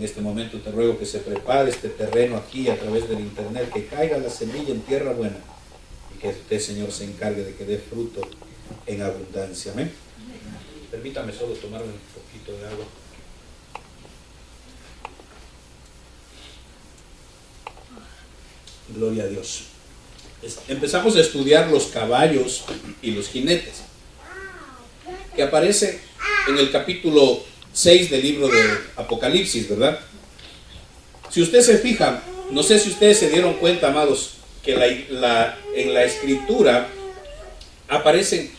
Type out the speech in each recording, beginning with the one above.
En este momento te ruego que se prepare este terreno aquí a través del internet, que caiga la semilla en tierra buena y que usted, Señor, se encargue de que dé fruto en abundancia. Amén. Permítame solo tomarme un poquito de agua. Gloria a Dios. Empezamos a estudiar los caballos y los jinetes, que aparece en el capítulo 6 del libro de Apocalipsis, ¿verdad? Si usted se fija, no sé si ustedes se dieron cuenta, amados, que en la escritura aparecen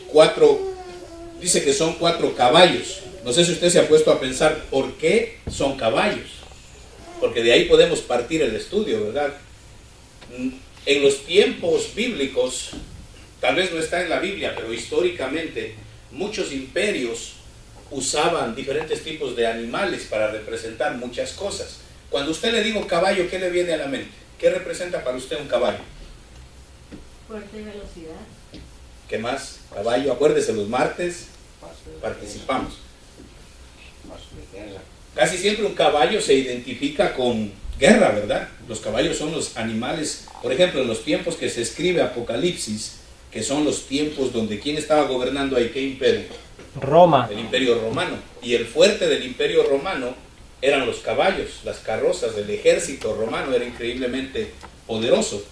dice que son 4 caballos. No sé si usted se ha puesto a pensar por qué son caballos, porque de ahí podemos partir el estudio, ¿verdad? En los tiempos bíblicos, tal vez no está en la Biblia, pero históricamente muchos imperios usaban diferentes tipos de animales para representar muchas cosas. Cuando usted le digo caballo, ¿qué le viene a la mente? ¿Qué representa para usted un caballo? Fuerte velocidad. ¿Qué más? Caballo, acuérdese, los martes participamos. Casi siempre un caballo se identifica con guerra, ¿verdad? Los caballos son los animales, por ejemplo, en los tiempos que se escribe Apocalipsis, que son los tiempos donde ¿quién estaba gobernando ahí? ¿Qué imperio? Roma. El imperio romano. Y el fuerte del imperio romano eran los caballos, las carrozas. Del ejército romano era increíblemente poderoso.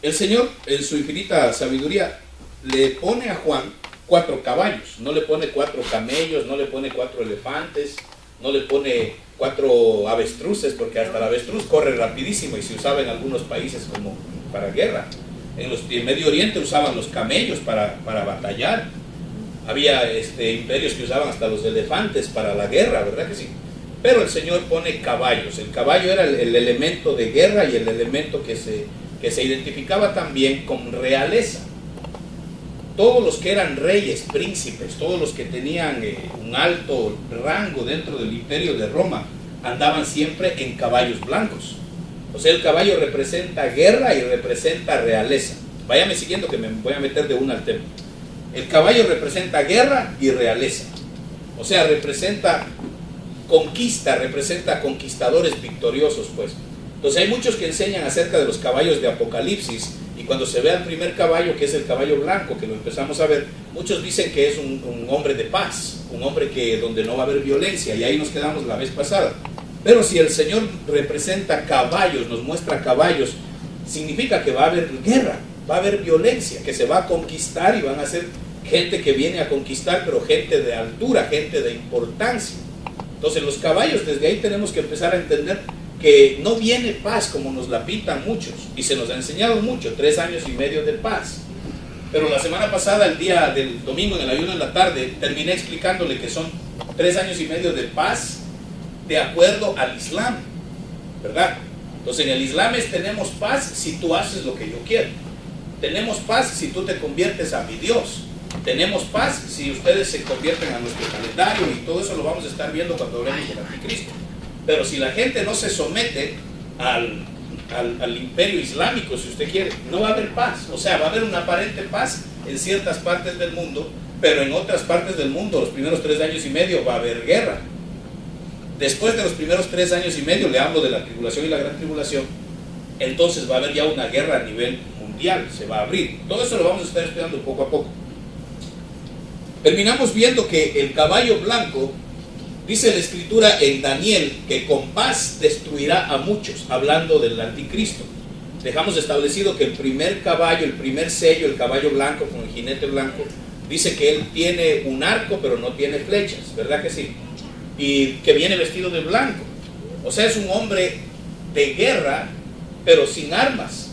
El Señor, en su infinita sabiduría, le pone a Juan 4 caballos. No le pone 4 camellos, no le pone 4 elefantes, no le pone 4 avestruces, porque hasta el avestruz corre rapidísimo y se usaba en algunos países como para guerra. En Medio Oriente usaban los camellos para batallar. Había imperios que usaban hasta los elefantes para la guerra, ¿verdad que sí? Pero el Señor pone caballos. El caballo era el elemento de guerra y el elemento que se identificaba también con realeza. Todos los que eran reyes, príncipes, todos los que tenían un alto rango dentro del imperio de Roma, andaban siempre en caballos blancos. O sea, el caballo representa guerra y representa realeza. Váyame siguiendo que me voy a meter de una al tema. El caballo representa guerra y realeza. O sea, representa conquista, representa conquistadores victoriosos, pues. Entonces hay muchos que enseñan acerca de los caballos de Apocalipsis, y cuando se ve al primer caballo, que es el caballo blanco, que lo empezamos a ver, muchos dicen que es un hombre de paz, un hombre donde no va a haber violencia, y ahí nos quedamos la vez pasada. Pero si el Señor representa caballos, nos muestra caballos, significa que va a haber guerra, va a haber violencia, que se va a conquistar y van a ser gente que viene a conquistar, pero gente de altura, gente de importancia. Entonces los caballos, desde ahí tenemos que empezar a entender que no viene paz como nos la pintan muchos, y se nos ha enseñado mucho, 3 años y medio de paz. Pero la semana pasada, el día del domingo en el ayuno en la tarde, terminé explicándole que son 3 años y medio de paz de acuerdo al Islam, ¿verdad? Entonces en el Islam tenemos paz si tú haces lo que yo quiero. Tenemos paz si tú te conviertes a mi Dios. Tenemos paz si ustedes se convierten a nuestro calendario, y todo eso lo vamos a estar viendo cuando hablemos del anticristo. Pero si la gente no se somete al imperio islámico, si usted quiere, no va a haber paz. O sea, va a haber una aparente paz en ciertas partes del mundo, pero en otras partes del mundo, los primeros 3 años y medio, va a haber guerra. Después de los primeros 3 años y medio, le hablo de la tribulación y la gran tribulación, entonces va a haber ya una guerra a nivel mundial, se va a abrir. Todo eso lo vamos a estar estudiando poco a poco. Terminamos viendo que el caballo blanco, dice la escritura en Daniel, que con paz destruirá a muchos, hablando del anticristo. Dejamos establecido que el primer caballo, el primer sello, el caballo blanco con el jinete blanco, dice que él tiene un arco pero no tiene flechas, ¿verdad que sí? Y que viene vestido de blanco. O sea, es un hombre de guerra pero sin armas.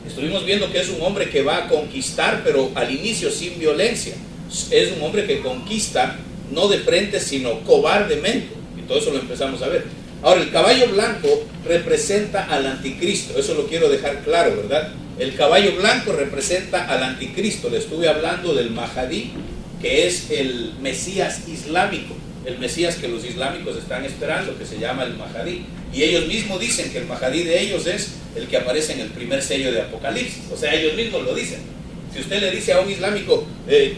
Estuvimos viendo que es un hombre que va a conquistar, pero al inicio sin violencia. Es un hombre que conquista no de frente, sino cobardemente. Y todo eso lo empezamos a ver. Ahora, el caballo blanco representa al anticristo. Eso lo quiero dejar claro, ¿verdad? El caballo blanco representa al anticristo. Le estuve hablando del Mahdi, que es el Mesías islámico. El Mesías que los islámicos están esperando, que se llama el Mahdi. Y ellos mismos dicen que el Mahdi de ellos es el que aparece en el primer sello de Apocalipsis. O sea, ellos mismos lo dicen. Si usted le dice a un islámico,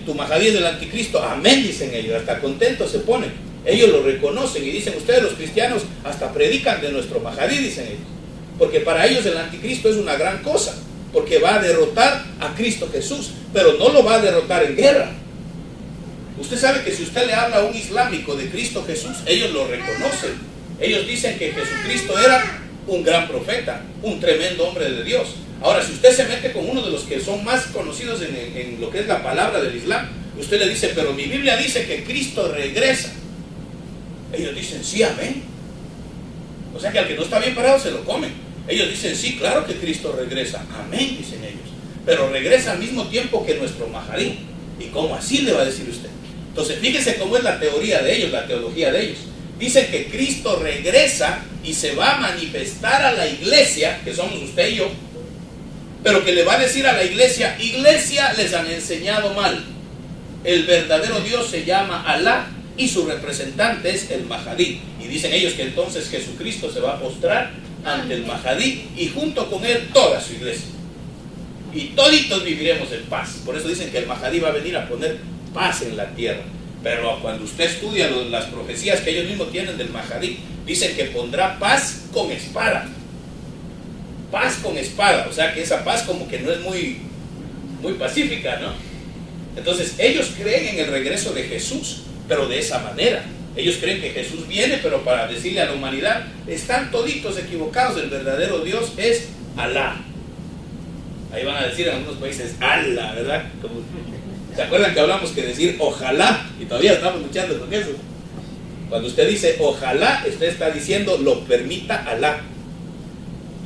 tu Mahdi es del anticristo, amén, dicen ellos, hasta contentos se ponen. Ellos lo reconocen y dicen, ustedes los cristianos hasta predican de nuestro Mahdi, dicen ellos. Porque para ellos el anticristo es una gran cosa, porque va a derrotar a Cristo Jesús, pero no lo va a derrotar en guerra. Usted sabe que si usted le habla a un islámico de Cristo Jesús, ellos lo reconocen. Ellos dicen que Jesucristo era un gran profeta, un tremendo hombre de Dios. Ahora, si usted se mete con uno de los que son más conocidos en lo que es la palabra del Islam, usted le dice, pero mi Biblia dice que Cristo regresa. Ellos dicen, sí, amén. O sea que al que no está bien parado se lo comen. Ellos dicen, sí, claro que Cristo regresa. Amén, dicen ellos. Pero regresa al mismo tiempo que nuestro Mahdi. ¿Y cómo así le va a decir usted? Entonces, fíjese cómo es la teoría de ellos, la teología de ellos. Dicen que Cristo regresa y se va a manifestar a la iglesia, que somos usted y yo, pero que le va a decir a la iglesia, iglesia, les han enseñado mal. El verdadero Dios se llama Alá y su representante es el Mahdi. Y dicen ellos que entonces Jesucristo se va a postrar ante el Mahdi y junto con él toda su iglesia. Y toditos viviremos en paz. Por eso dicen que el Mahdi va a venir a poner paz en la tierra. Pero cuando usted estudia las profecías que ellos mismos tienen del Mahdi, dicen que pondrá paz con espada. Paz con espada. O sea que esa paz como que no es muy pacífica, ¿no? Entonces ellos creen en el regreso de Jesús, pero de esa manera. Ellos creen que Jesús viene, pero para decirle a la humanidad, están toditos equivocados, el verdadero Dios es Alá. Ahí van a decir en algunos países, Allah, ¿verdad? Como, ¿se acuerdan que hablamos que decir ojalá? Y todavía estamos luchando con eso. Cuando usted dice ojalá, usted está diciendo lo permita Alá.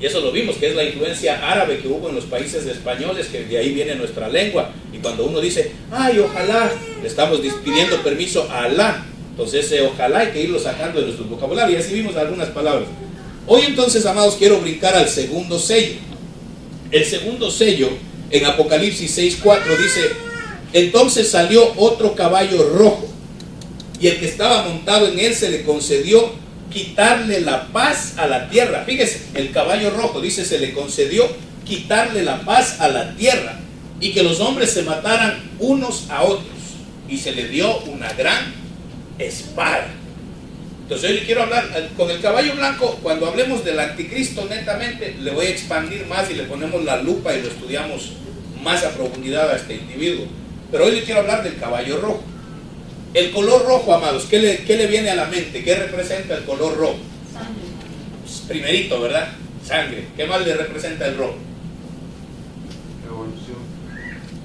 Y eso lo vimos, que es la influencia árabe que hubo en los países españoles, que de ahí viene nuestra lengua. Y cuando uno dice, ay, ojalá, le estamos pidiendo permiso a Alá. Entonces ese ojalá hay que irlo sacando de nuestro vocabulario. Y así vimos algunas palabras. Hoy entonces, amados, quiero brincar al segundo sello. El segundo sello, en Apocalipsis 6:4 dice, entonces salió otro caballo rojo, y el que estaba montado en él se le concedió quitarle la paz a la tierra. Fíjese, el caballo rojo dice, se le concedió quitarle la paz a la tierra, y que los hombres se mataran unos a otros, y se le dio una gran espada. Entonces hoy le quiero hablar con el caballo blanco. Cuando hablemos del anticristo netamente, le voy a expandir más y le ponemos la lupa y lo estudiamos más a profundidad a este individuo. Pero hoy le quiero hablar del caballo rojo. El color rojo, amados, ¿qué le viene a la mente? ¿Qué representa el color rojo? Sangre. Pues primerito, ¿verdad? Sangre. ¿Qué más le representa el rojo? Evolución.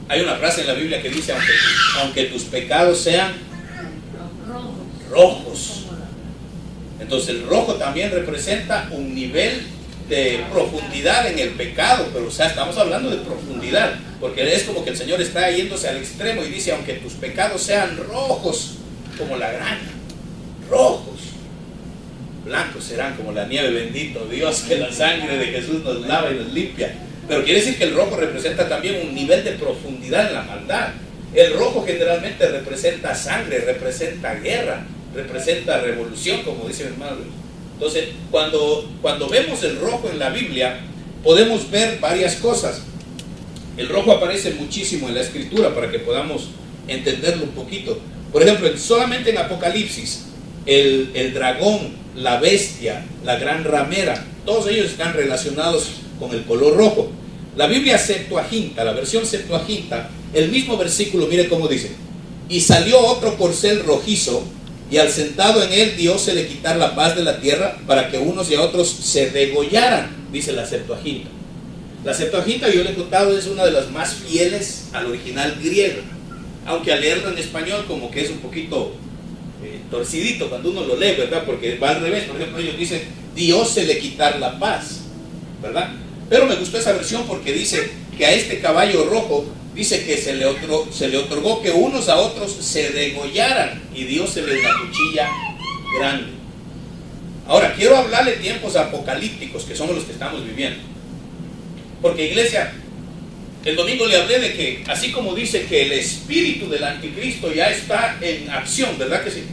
Hay una frase en la Biblia que dice, aunque tus pecados sean Rojos. rojos. Entonces el rojo también representa un nivel de profundidad en el pecado, pero o sea, estamos hablando de profundidad, porque es como que el Señor está yéndose al extremo y dice, aunque tus pecados sean rojos como la grana, rojos, blancos serán como la nieve, bendito Dios, que la sangre de Jesús nos lava y nos limpia. Pero quiere decir que el rojo representa también un nivel de profundidad en la maldad. El rojo generalmente representa sangre, representa guerra, representa revolución, como dice mi hermano. Entonces, cuando vemos el rojo en la Biblia, podemos ver varias cosas. El rojo aparece muchísimo en la Escritura para que podamos entenderlo un poquito. Por ejemplo, solamente en Apocalipsis, el dragón, la bestia, la gran ramera, todos ellos están relacionados con el color rojo. La Biblia Septuaginta, la versión Septuaginta, el mismo versículo, mire cómo dice: y salió otro corcel rojizo, y al sentado en él diósele quitar la paz de la tierra, para que unos y a otros se degollaran, dice la Septuaginta. La Septuaginta, yo le he contado, es una de las más fieles al original griego, aunque al leerlo en español como que es un poquito torcidito cuando uno lo lee, ¿verdad? Porque va al revés. Por ejemplo, ellos dicen diósele quitar la paz, ¿verdad? Pero me gustó esa versión porque dice que a este caballo rojo dice que se le otorgó que unos a otros se degollaran, y diósele una cuchilla grande. Ahora, quiero hablarle de tiempos apocalípticos, que somos los que estamos viviendo. Porque, iglesia, el domingo le hablé de que, así como dice que el espíritu del anticristo ya está en acción, ¿verdad que sí?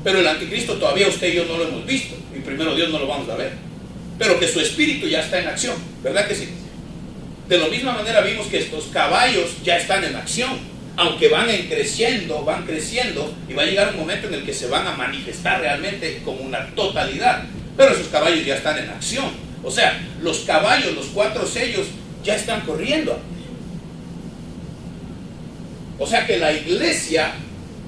Pero el anticristo todavía usted y yo no lo hemos visto, y primero Dios no lo vamos a ver. Pero que su espíritu ya está en acción, ¿verdad que sí? De la misma manera vimos que estos caballos ya están en acción. aunque van creciendo, y va a llegar un momento en el que se van a manifestar realmente como una totalidad. Pero esos caballos ya están en acción. O sea, los caballos, los 4 sellos, ya están corriendo. O sea que la iglesia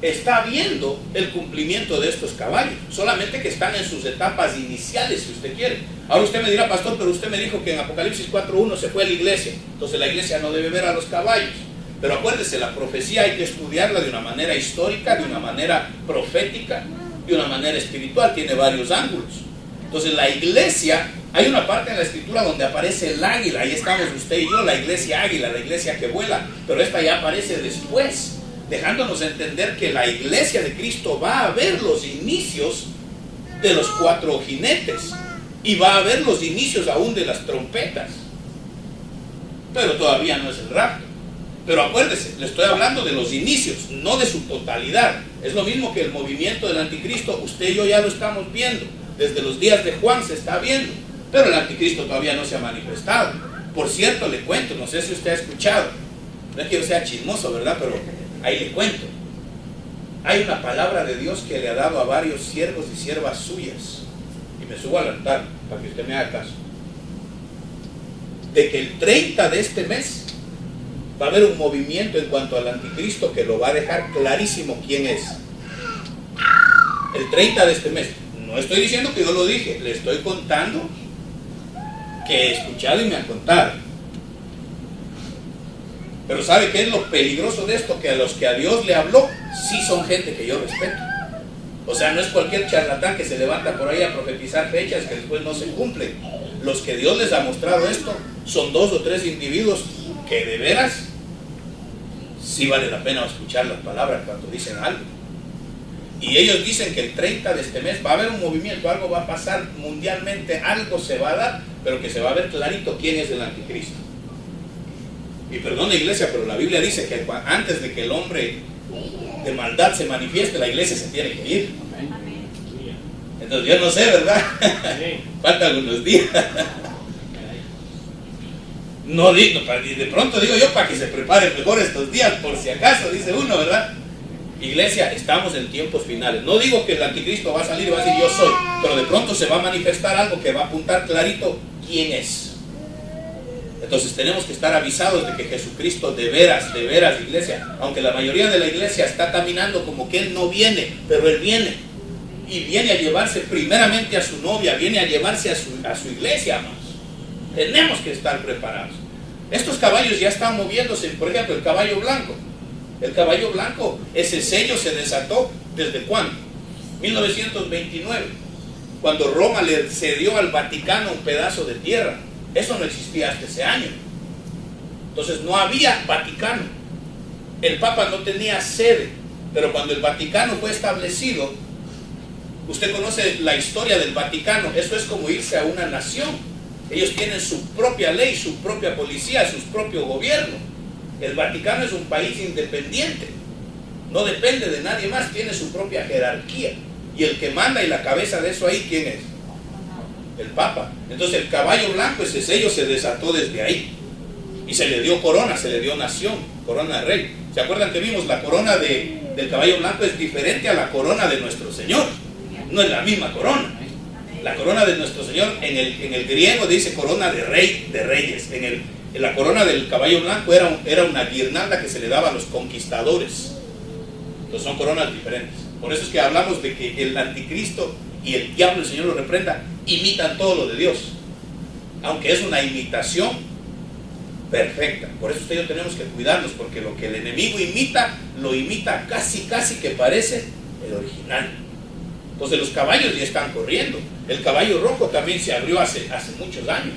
está viendo el cumplimiento de estos caballos, solamente que están en sus etapas iniciales, si usted quiere. Ahora usted me dirá, pastor, pero usted me dijo que en Apocalipsis 4:1 se fue a la iglesia, entonces la iglesia no debe ver a los caballos. Pero acuérdese, la profecía hay que estudiarla de una manera histórica, de una manera profética, de una manera espiritual, tiene varios ángulos. Entonces la iglesia, hay una parte en la escritura donde aparece el águila, ahí estamos usted y yo, la iglesia águila, la iglesia que vuela, pero esta ya aparece después, dejándonos entender que la iglesia de Cristo va a ver los inicios de los 4 jinetes y va a ver los inicios aún de las trompetas, pero todavía no es el rapto. Pero acuérdese, le estoy hablando de los inicios, no de su totalidad. Es lo mismo que el movimiento del anticristo, usted y yo ya lo estamos viendo, desde los días de Juan se está viendo, pero el anticristo todavía no se ha manifestado. Por cierto, le cuento, no sé si usted ha escuchado, no es que yo sea chismoso, ¿verdad? Pero ahí le cuento. Hay una palabra de Dios que le ha dado a varios siervos y siervas suyas, y me subo al altar para que usted me haga caso, de que el 30 de este mes va a haber un movimiento en cuanto al anticristo que lo va a dejar clarísimo quién es. El 30 de este mes. No estoy diciendo que yo lo dije, le estoy contando que he escuchado y me han contado. Pero ¿sabe qué es lo peligroso de esto? Que a los que a Dios le habló, sí son gente que yo respeto. O sea, no es cualquier charlatán que se levanta por ahí a profetizar fechas que después no se cumplen. Los que Dios les ha mostrado esto son 2 o 3 individuos que de veras sí vale la pena escuchar las palabras cuando dicen algo. Y ellos dicen que el 30 de este mes va a haber un movimiento, algo va a pasar mundialmente, algo se va a dar, pero que se va a ver clarito quién es el anticristo. Y perdón, iglesia, pero la Biblia dice que antes de que el hombre de maldad se manifieste, la iglesia se tiene que ir. Entonces yo no sé, ¿verdad? Faltan algunos días. No digo, de pronto digo yo para que se prepare mejor estos días, por si acaso, dice uno, ¿verdad? Iglesia, estamos en tiempos finales. No digo que el anticristo va a salir y va a decir yo soy, pero de pronto se va a manifestar algo que va a apuntar clarito quién es. Entonces tenemos que estar avisados de que Jesucristo de veras, iglesia, aunque la mayoría de la iglesia está caminando como que Él no viene, pero Él viene. Y viene a llevarse primeramente a su novia, viene a llevarse a su iglesia, amados. Tenemos que estar preparados. Estos caballos ya están moviéndose. Por ejemplo, el caballo blanco. El caballo blanco, ese sello se desató ¿desde cuándo? 1929, cuando Roma le cedió al Vaticano un pedazo de tierra. Eso no existía hasta ese año. Entonces no había Vaticano. El Papa no tenía sede. Pero cuando el Vaticano fue establecido, usted conoce la historia del Vaticano. Eso es como irse a una nación. Ellos tienen su propia ley, su propia policía, su propio gobierno. El Vaticano es un país independiente, no depende de nadie más, tiene su propia jerarquía. Y el que manda y la cabeza de eso ahí, ¿quién es? El Papa. Entonces el caballo blanco, ese sello se desató desde ahí. Y se le dio corona, se le dio nación, corona de rey. ¿Se acuerdan que vimos la corona del caballo blanco es diferente a la corona de nuestro Señor? No es la misma corona. La corona de nuestro Señor en el griego dice corona de rey de reyes. En la corona del caballo blanco era una guirnalda que se le daba a los conquistadores. Entonces son coronas diferentes. Por eso es que hablamos de que el anticristo y el diablo, el Señor lo reprenda, imitan todo lo de Dios. Aunque es una imitación perfecta. Por eso usted y yo tenemos que cuidarnos, porque lo que el enemigo imita, lo imita casi que parece el original. Entonces los caballos ya están corriendo. El caballo rojo también se abrió hace muchos años.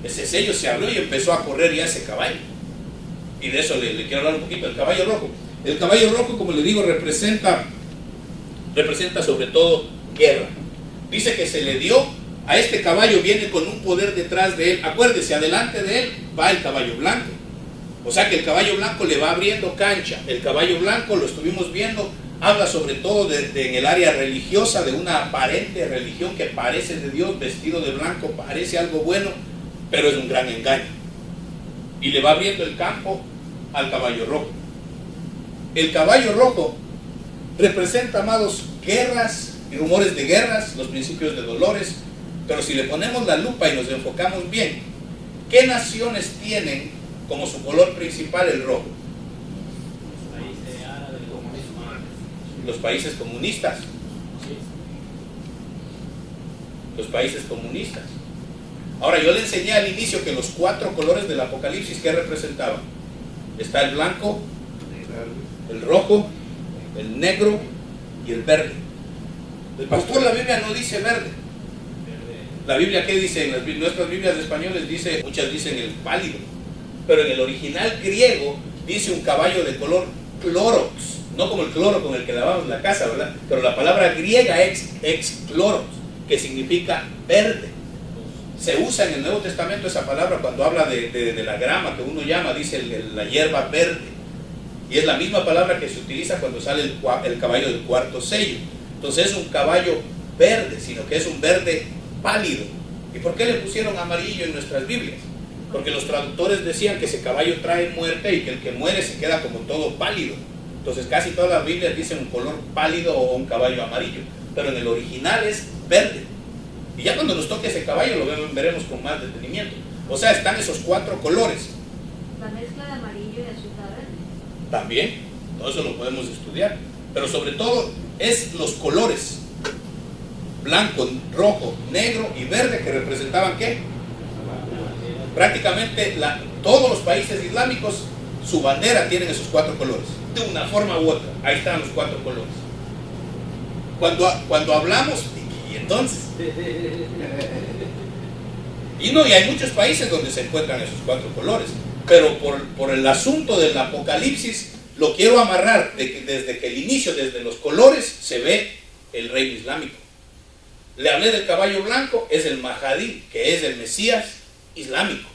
Ese sello se abrió y empezó a correr ya ese caballo. Y de eso le quiero hablar un poquito. El caballo rojo. El caballo rojo, como le digo, representa sobre todo guerra. Dice que se le dio a este caballo, viene con un poder detrás de él. Acuérdese, adelante de él va el caballo blanco. O sea que el caballo blanco le va abriendo cancha. El caballo blanco, lo estuvimos viendo, habla sobre todo en el área religiosa, de una aparente religión que parece de Dios, vestido de blanco, parece algo bueno, pero es un gran engaño. Y le va abriendo el campo al caballo rojo. El caballo rojo representa, amados, guerras y rumores de guerras, los principios de dolores. Pero si le ponemos la lupa y nos enfocamos bien, ¿qué naciones tienen como su color principal el rojo? Los países comunistas. Los países comunistas. Ahora, yo le enseñé al inicio que los 4 colores del Apocalipsis, ¿qué representaban? Está el blanco, el rojo, el negro y el verde. El pastor, la Biblia no dice verde. La Biblia, ¿qué dice? En nuestras Biblias españoles dice, muchas dicen el pálido, pero en el original griego dice un caballo de color clorox, no como el cloro con el que lavamos la casa, ¿verdad? Pero la palabra griega es clorox, que significa verde. Se usa en el Nuevo Testamento esa palabra cuando habla de la grama que uno llama, dice la hierba verde. Y es la misma palabra que se utiliza cuando sale el caballo del 4º sello. Entonces es un caballo verde, sino que es un verde pálido. ¿Y por qué le pusieron amarillo en nuestras Biblias? Porque los traductores decían que ese caballo trae muerte y que el que muere se queda como todo pálido. Entonces casi todas las Biblias dicen un color pálido o un caballo amarillo, pero en el original es verde. Y ya cuando nos toque ese caballo lo veremos con más detenimiento. O sea, están esos 4 colores. La mezcla de amarillo y azul verde. También, todo eso lo podemos estudiar. Pero sobre todo es los colores blanco, rojo, negro y verde que representaban ¿qué? Prácticamente todos los países islámicos, su bandera tienen esos 4 colores, de una forma u otra. Ahí están los 4 colores. Cuando hablamos, y entonces, y hay muchos países donde se encuentran esos 4 colores, pero por el asunto del Apocalipsis, lo quiero amarrar de que desde que el inicio, desde los colores, se ve el reino islámico. Le hablé del caballo blanco, es el Mahdi, que es el Mesías islámico.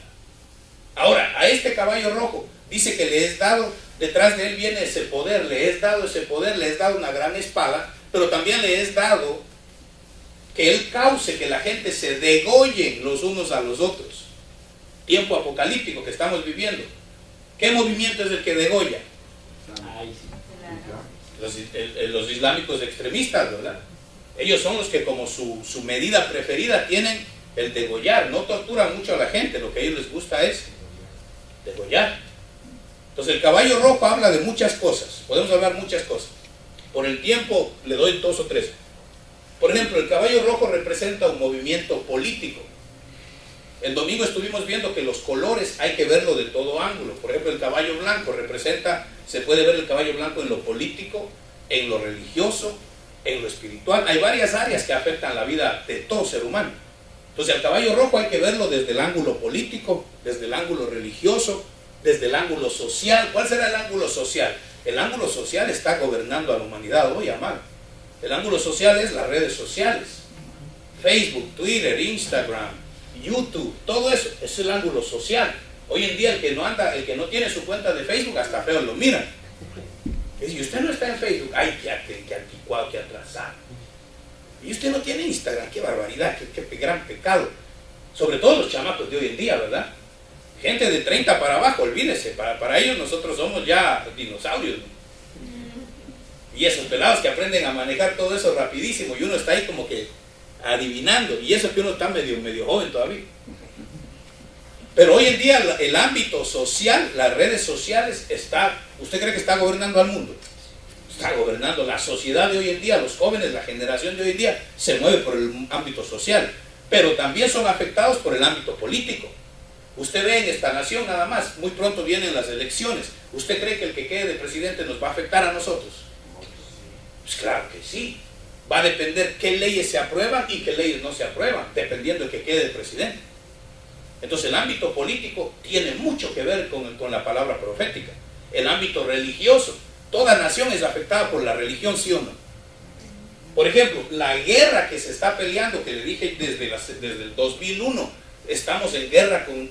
Ahora, a este caballo rojo, dice que le es dado, detrás de él viene ese poder, le es dado ese poder, le es dado una gran espada, pero también le es dado que él cause que la gente se degollen los unos a los otros. Tiempo apocalíptico que estamos viviendo. ¿Qué movimiento es el que degolla? Los islámicos extremistas, ¿verdad? Ellos son los que como su medida preferida tienen el degollar. No torturan mucho a la gente, lo que a ellos les gusta es degollar. Entonces el caballo rojo habla de muchas cosas, podemos hablar muchas cosas. Por el tiempo le doy 2 o 3. Por ejemplo, el caballo rojo representa un movimiento político. El domingo estuvimos viendo que los colores hay que verlo de todo ángulo. Por ejemplo, el caballo blanco representa, se puede ver el caballo blanco en lo político, en lo religioso, en lo espiritual. Hay varias áreas que afectan la vida de todo ser humano. Entonces el caballo rojo hay que verlo desde el ángulo político, desde el ángulo religioso, desde el ángulo social. ¿Cuál será el ángulo social? El ángulo social está gobernando a la humanidad hoy, amado. El ángulo social es las redes sociales, Facebook, Twitter, Instagram, YouTube, todo eso es el ángulo social. Hoy en día el que no tiene su cuenta de Facebook hasta feo lo miran. Y si usted no está en Facebook, ay, qué anticuado, qué atrasado. Y usted no tiene Instagram, qué barbaridad, qué gran pecado. Sobre todo los chamacos de hoy en día, ¿verdad? Gente de 30 para abajo, olvídese, para ellos nosotros somos ya dinosaurios, ¿no? Y esos pelados que aprenden a manejar todo eso rapidísimo y uno está ahí como que adivinando, y eso que uno está medio joven todavía. Pero hoy en día el ámbito social, las redes sociales, ¿usted cree que está gobernando al mundo? Está gobernando la sociedad de hoy en día, los jóvenes, la generación de hoy en día se mueve por el ámbito social, pero también son afectados por el ámbito político. Usted ve en esta nación nada más, muy pronto vienen las elecciones. ¿Usted cree que el que quede de presidente nos va a afectar a nosotros? Pues claro que sí. Va a depender qué leyes se aprueban y qué leyes no se aprueban, dependiendo de que quede de presidente. Entonces el ámbito político tiene mucho que ver con la palabra profética. El ámbito religioso, toda nación es afectada por la religión, ¿sí o no? Por ejemplo, la guerra que se está peleando, que le dije desde el 2001, estamos en guerra con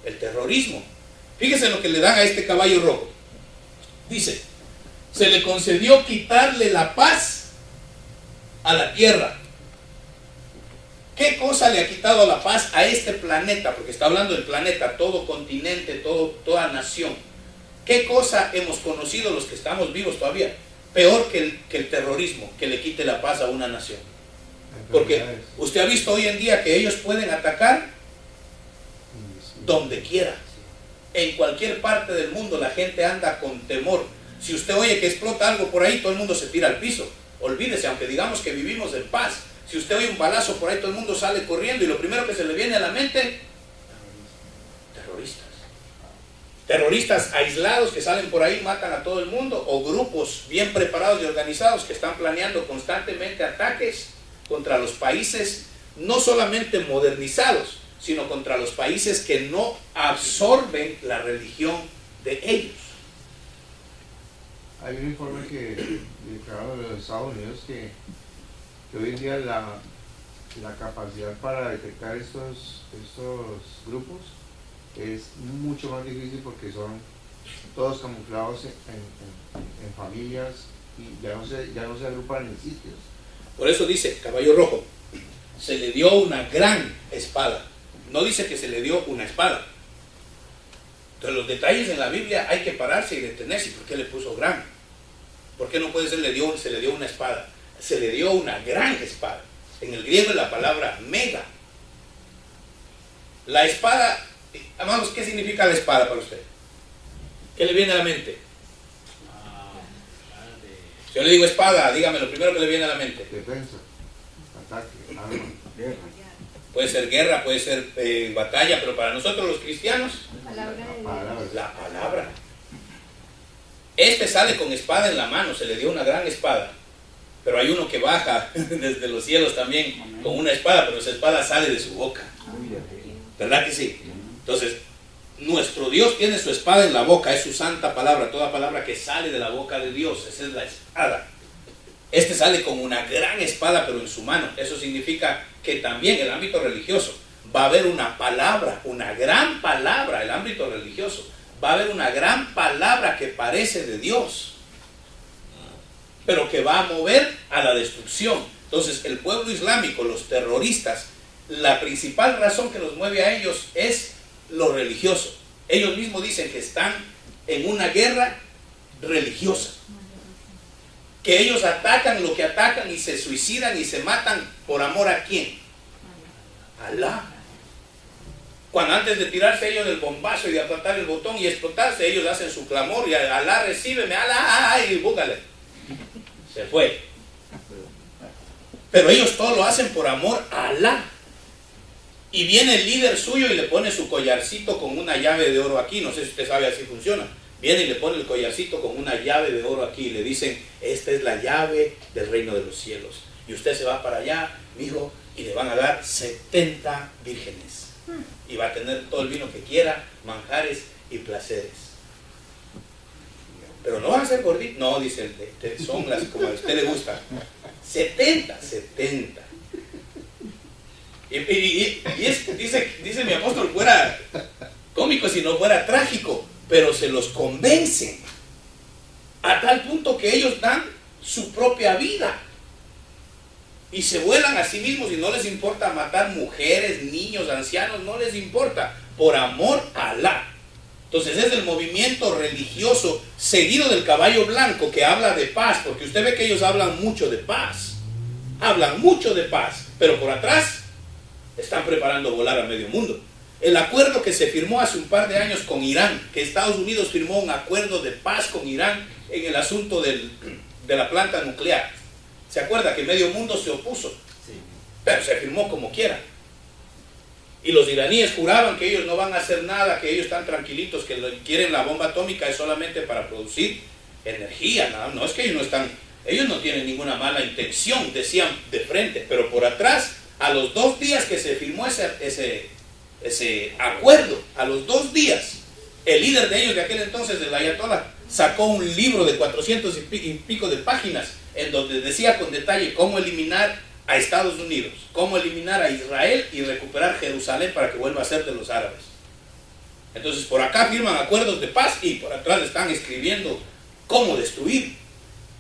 el terrorismo. Fíjese lo que le dan a este caballo rojo. Dice, se le concedió quitarle la paz a la tierra. ¿Qué cosa le ha quitado la paz a este planeta? Porque está hablando del planeta, todo continente, toda nación. ¿Qué cosa hemos conocido los que estamos vivos todavía? Peor que el terrorismo, que le quite la paz a una nación. Porque usted ha visto hoy en día que ellos pueden atacar donde quiera. En cualquier parte del mundo la gente anda con temor. Si usted oye que explota algo por ahí, todo el mundo se tira al piso. Olvídese, aunque digamos que vivimos en paz. Si usted oye un balazo por ahí, todo el mundo sale corriendo y lo primero que se le viene a la mente, terroristas. Terroristas aislados que salen por ahí, matan a todo el mundo, o grupos bien preparados y organizados que están planeando constantemente ataques contra los países, no solamente modernizados, sino contra los países que no absorben la religión de ellos. Hay un informe que declaró de los Estados Unidos que hoy en día la capacidad para detectar estos grupos es mucho más difícil porque son todos camuflados en familias y ya no se agrupan en sitios. Por eso dice, caballo rojo, se le dio una gran espada. No dice que se le dio una espada. Entonces los detalles en la Biblia hay que pararse y detenerse. ¿Por qué le puso gran? ¿Por qué no puede ser se le dio una espada? Se le dio una gran espada. En el griego es la palabra mega. La espada, amados, ¿qué significa la espada para usted? ¿Qué le viene a la mente? Si yo le digo espada, dígame lo primero que le viene a la mente. Defensa, ataque, arma, guerra. Puede ser guerra, puede ser batalla, pero para nosotros los cristianos, la palabra. Este sale con espada en la mano, se le dio una gran espada. Pero hay uno que baja desde los cielos también con una espada, pero esa espada sale de su boca. ¿Verdad que sí? Entonces, nuestro Dios tiene su espada en la boca, es su santa palabra, toda palabra que sale de la boca de Dios, esa es la espada. Este sale con una gran espada, pero en su mano. Eso significa que también en el ámbito religioso va a haber una palabra, una gran palabra, el ámbito religioso. Va a haber una gran palabra que parece de Dios, pero que va a mover a la destrucción. Entonces, el pueblo islámico, los terroristas, la principal razón que los mueve a ellos es lo religioso. Ellos mismos dicen que están en una guerra religiosa. Que ellos atacan lo que atacan y se suicidan y se matan por amor a ¿quién? Alá. Cuando antes de tirarse ellos del bombazo y de apretar el botón y explotarse, ellos hacen su clamor y Alá recíbeme, Alá, y búscale. Se fue. Pero ellos todo lo hacen por amor a Alá. Y viene el líder suyo y le pone su collarcito con una llave de oro aquí. No sé si usted sabe así funciona. Viene y le pone el collarcito con una llave de oro aquí y le dicen, esta es la llave del reino de los cielos. Y usted se va para allá, mijo, y le van a dar 70 vírgenes. Y va a tener todo el vino que quiera, manjares y placeres. Pero no van a ser gorditos. No, dice, son las como a usted le gusta. 70. Dice mi apóstol, fuera cómico si no fuera trágico, pero se los convencen a tal punto que ellos dan su propia vida y se vuelan a sí mismos y no les importa matar mujeres, niños, ancianos, no les importa, por amor a Alá. Entonces es el movimiento religioso seguido del caballo blanco que habla de paz, porque usted ve que ellos hablan mucho de paz, pero por atrás están preparando volar a medio mundo. El acuerdo que se firmó hace un par de años con Irán, que Estados Unidos firmó un acuerdo de paz con Irán en el asunto de la planta nuclear. ¿Se acuerda que medio mundo se opuso? Sí. Pero se firmó como quiera. Y los iraníes juraban que ellos no van a hacer nada, que ellos están tranquilitos, que quieren la bomba atómica es solamente para producir energía. No es que ellos no tienen ninguna mala intención, decían de frente, pero por atrás, a los 2 días que se firmó ese acuerdo, a los 2 días, el líder de ellos de aquel entonces, el Ayatollah, sacó un libro de 400 y pico de páginas en donde decía con detalle cómo eliminar a Estados Unidos, cómo eliminar a Israel y recuperar Jerusalén para que vuelva a ser de los árabes. Entonces por acá firman acuerdos de paz y por atrás están escribiendo cómo destruir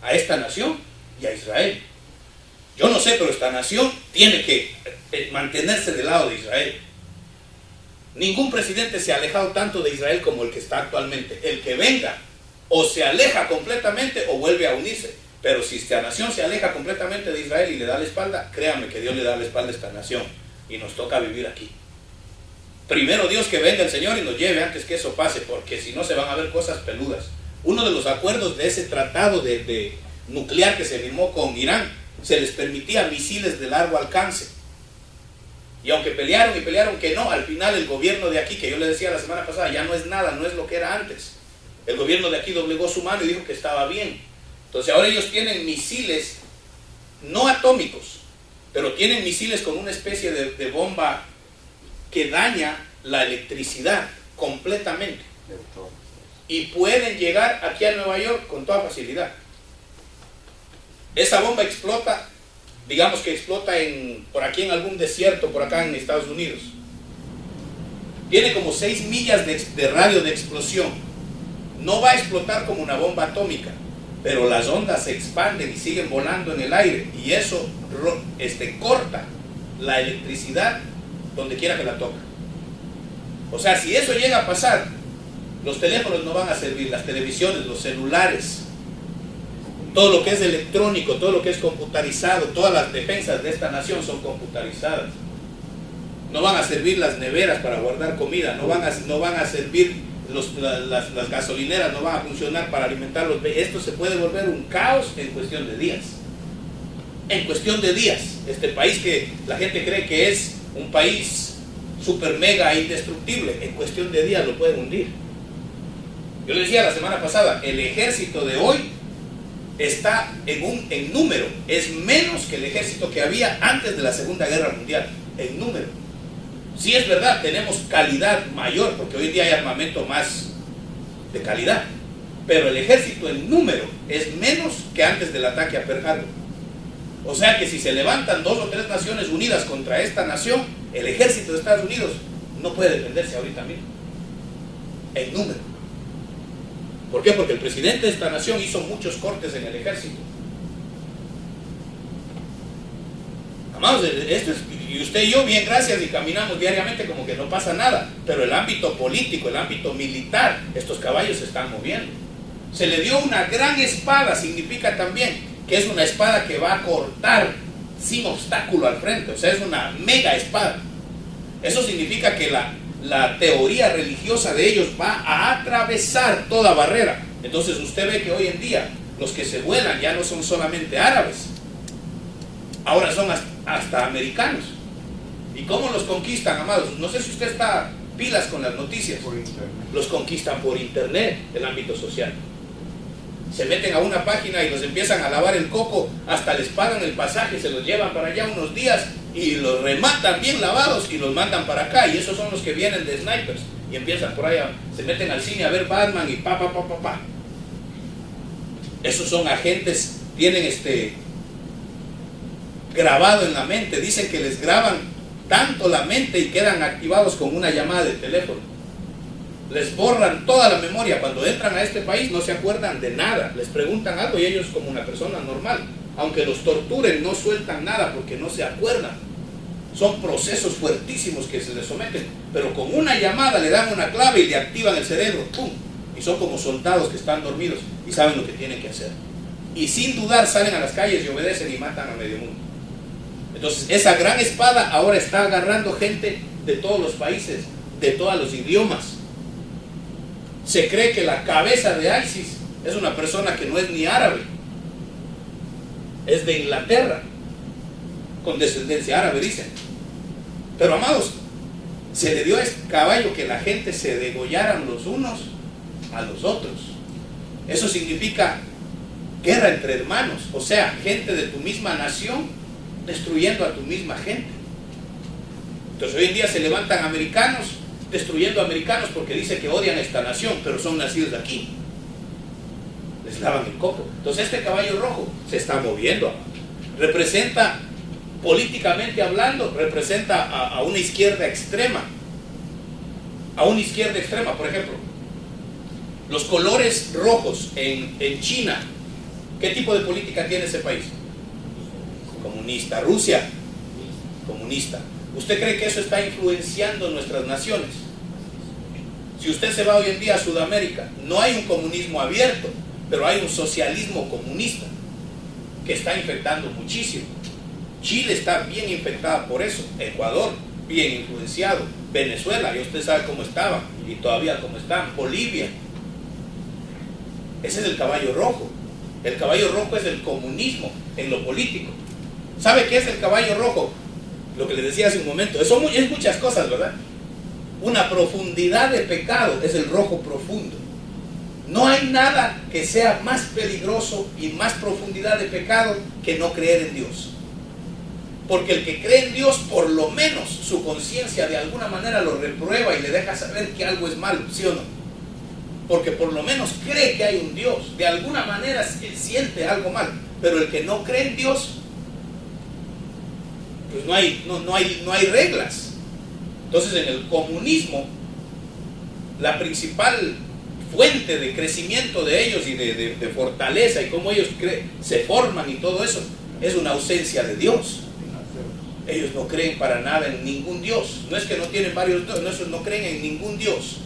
a esta nación y a Israel. Yo no sé, pero esta nación tiene que mantenerse del lado de Israel. Ningún presidente se ha alejado tanto de Israel como el que está actualmente. El que venga o se aleja completamente o vuelve a unirse. Pero si esta nación se aleja completamente de Israel y le da la espalda, créanme que Dios le da la espalda a esta nación y nos toca vivir aquí. Primero Dios que venga el Señor y nos lleve antes que eso pase, porque si no se van a ver cosas peludas. Uno de los acuerdos de ese tratado de nuclear que se firmó con Irán, se les permitía misiles de largo alcance. Y aunque pelearon y pelearon que no, al final el gobierno de aquí, que yo les decía la semana pasada, ya no es nada, no es lo que era antes. El gobierno de aquí doblegó su mano y dijo que estaba bien. Entonces ahora ellos tienen misiles no atómicos, pero tienen misiles con una especie de bomba que daña la electricidad completamente. Y pueden llegar aquí a Nueva York con toda facilidad. Esa bomba explota, digamos que explota por aquí en algún desierto, por acá en Estados Unidos. Tiene como 6 millas de radio de explosión. No va a explotar como una bomba atómica, pero las ondas se expanden y siguen volando en el aire, y eso corta la electricidad donde quiera que la toca. O sea, si eso llega a pasar, los teléfonos no van a servir, las televisiones, los celulares, todo lo que es electrónico, todo lo que es computarizado, todas las defensas de esta nación son computarizadas. No van a servir las neveras para guardar comida, no van a servir las gasolineras, no van a funcionar para alimentar los vehículos. Esto se puede volver un caos en cuestión de días. En cuestión de días. Este país que la gente cree que es un país super mega indestructible, en cuestión de días lo pueden hundir. Yo les decía la semana pasada, el ejército de hoy está en número, es menos que el ejército que había antes de la Segunda Guerra Mundial, en número. Sí es verdad, tenemos calidad mayor, porque hoy en día hay armamento más de calidad, pero el ejército en número es menos que antes del ataque a Pearl Harbor. O sea que si se levantan 2 o 3 naciones unidas contra esta nación, el ejército de Estados Unidos no puede defenderse ahorita mismo, en número. ¿Por qué? Porque el presidente de esta nación hizo muchos cortes en el ejército. Amados, y usted y yo, bien, gracias, y caminamos diariamente como que no pasa nada, pero el ámbito político, el ámbito militar, estos caballos se están moviendo. Se le dio una gran espada, significa también que es una espada que va a cortar sin obstáculo al frente, o sea, es una mega espada. Eso significa que la teoría religiosa de ellos va a atravesar toda barrera. Entonces usted ve que hoy en día los que se vuelan ya no son solamente árabes, ahora son hasta americanos. ¿Y cómo los conquistan, amados? No sé si usted está pilas con las noticias. Por internet. Los conquistan por internet, el ámbito social. Se meten a una página y los empiezan a lavar el coco, hasta les pagan el pasaje, se los llevan para allá unos días y los rematan bien lavados y los mandan para acá. Y esos son los que vienen de snipers y empiezan por allá, se meten al cine a ver Batman y pa. Esos son agentes, tienen grabado en la mente, dicen que les graban tanto la mente y quedan activados con una llamada de teléfono. Les borran toda la memoria. Cuando entran a este país no se acuerdan de nada. Les preguntan algo y ellos, como una persona normal, aunque los torturen, no sueltan nada porque no se acuerdan. Son procesos fuertísimos que se les someten, pero con una llamada le dan una clave y le activan el cerebro, ¡pum! Y son como soldados que están dormidos y saben lo que tienen que hacer. Y sin dudar salen a las calles y obedecen y matan a medio mundo. Entonces esa gran espada ahora está agarrando gente de todos los países, de todos los idiomas. Se cree que la cabeza de ISIS es una persona que no es ni árabe, es de Inglaterra, con descendencia árabe, dicen. Pero amados, se le dio a este caballo que la gente se degollaran los unos a los otros. Eso significa guerra entre hermanos, o sea, gente de tu misma nación destruyendo a tu misma gente. Entonces hoy en día se levantan americanos destruyendo a americanos porque dice que odian a esta nación, pero son nacidos de aquí. Les lavan el coco. Entonces este caballo rojo se está moviendo. Representa, políticamente hablando, representa a una izquierda extrema. A una izquierda extrema, por ejemplo. Los colores rojos en China. ¿Qué tipo de política tiene ese país? Comunista. Rusia, comunista. ¿Usted cree que eso está influenciando nuestras naciones? Si usted se va hoy en día a Sudamérica, no hay un comunismo abierto, pero hay un socialismo comunista que está infectando muchísimo. Chile está bien infectada por eso, Ecuador bien influenciado, Venezuela, ya usted sabe cómo estaba y todavía cómo están, Bolivia. Ese es el caballo rojo. El caballo rojo es el comunismo en lo político. ¿Sabe qué es el caballo rojo? Lo que les decía hace un momento, es muchas cosas, ¿verdad? Una profundidad de pecado es el rojo profundo. No hay nada que sea más peligroso y más profundidad de pecado que no creer en Dios. Porque el que cree en Dios, por lo menos su conciencia de alguna manera lo reprueba y le deja saber que algo es malo, ¿sí o no? Porque por lo menos cree que hay un Dios. De alguna manera él siente algo mal. Pero el que no cree en Dios, pues no hay reglas. Entonces en el comunismo, la principal fuente de crecimiento de ellos y de fortaleza y cómo ellos se forman y todo eso, es una ausencia de Dios. Ellos no creen para nada en ningún Dios. No es que no tienen varios dioses, no creen en ningún Dios.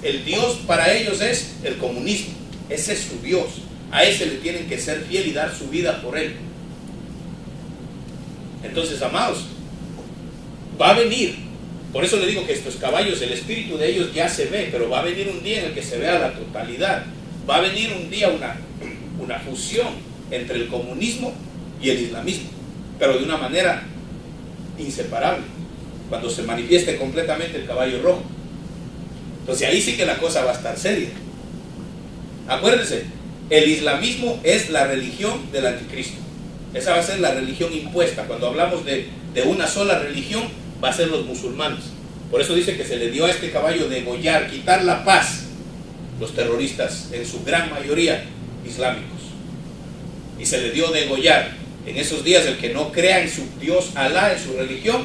El Dios para ellos es el comunismo. Ese es su Dios. A ese le tienen que ser fiel y dar su vida por él. Entonces, amados, va a venir. Por eso le digo que estos caballos, el espíritu de ellos ya se ve, pero va a venir un día en el que se vea la totalidad. Va a venir un día una fusión entre el comunismo y el islamismo, pero de una manera inseparable, cuando se manifieste completamente el caballo rojo. Entonces ahí sí que la cosa va a estar seria. Acuérdense, el islamismo es la religión del anticristo. Esa va a ser la religión impuesta. Cuando hablamos de una sola religión, va a ser los musulmanes. Por eso dice que se le dio a este caballo degollar, quitar la paz, los terroristas, en su gran mayoría islámicos. Y se le dio degollar. En esos días, el que no crea en su Dios Alá, en su religión,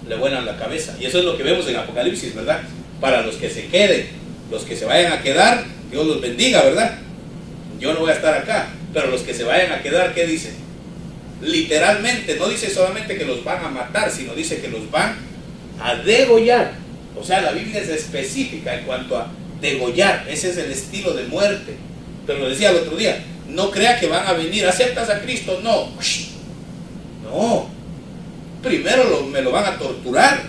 le vuelan la cabeza. Y eso es lo que vemos en Apocalipsis, ¿verdad? Para los que se queden, los que se vayan a quedar, Dios los bendiga, ¿verdad? Yo no voy a estar acá, pero los que se vayan a quedar, ¿qué dice? Literalmente, no dice solamente que los van a matar, sino dice que los van a degollar. O sea, la Biblia es específica en cuanto a degollar. Ese es el estilo de muerte. Pero lo decía el otro día, no crea que van a venir, ¿aceptas a Cristo? No. No. Primero me lo van a torturar.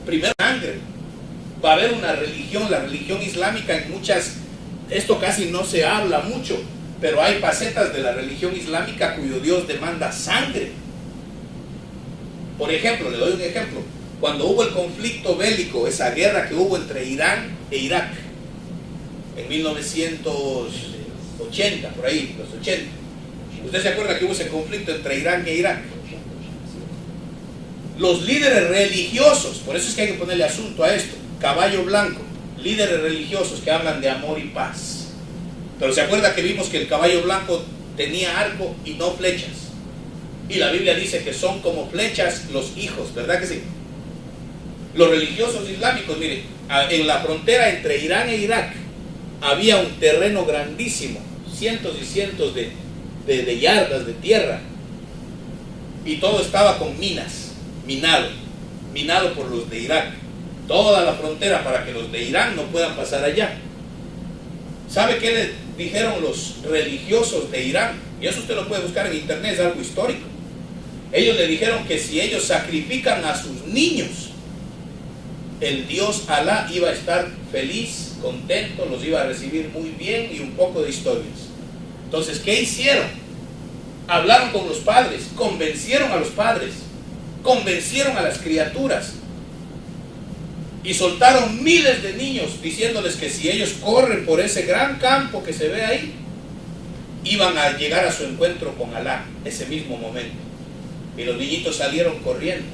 Primero sangre. Va a haber una religión, la religión islámica en muchas, esto casi no se habla mucho, pero hay facetas de la religión islámica cuyo Dios demanda sangre. Por ejemplo, le doy un ejemplo. Cuando hubo el conflicto bélico, esa guerra que hubo entre Irán e Irak, en 1980, por ahí, los 80. ¿Usted se acuerda que hubo ese conflicto entre Irán e Irak? Los líderes religiosos, por eso es que hay que ponerle asunto a esto, caballo blanco, líderes religiosos que hablan de amor y paz. Pero se acuerda que vimos que el caballo blanco tenía arco y no flechas. Y la Biblia dice que son como flechas los hijos, ¿verdad que sí? Los religiosos islámicos, miren, en la frontera entre Irán e Irak había un terreno grandísimo, cientos y cientos de yardas de tierra, y todo estaba con minas, minado por los de Irak, toda la frontera para que los de Irán no puedan pasar allá. ¿Sabe qué le dijeron los religiosos de Irán? Y eso usted lo puede buscar en internet, es algo histórico. Ellos le dijeron que si ellos sacrifican a sus niños, el Dios Alá iba a estar feliz, contento, los iba a recibir muy bien, y un poco de historias. Entonces, ¿qué hicieron? Hablaron con los padres, convencieron a los padres, convencieron a las criaturas, y soltaron miles de niños diciéndoles que si ellos corren por ese gran campo que se ve ahí, iban a llegar a su encuentro con Alá ese mismo momento. Y los niñitos salieron corriendo,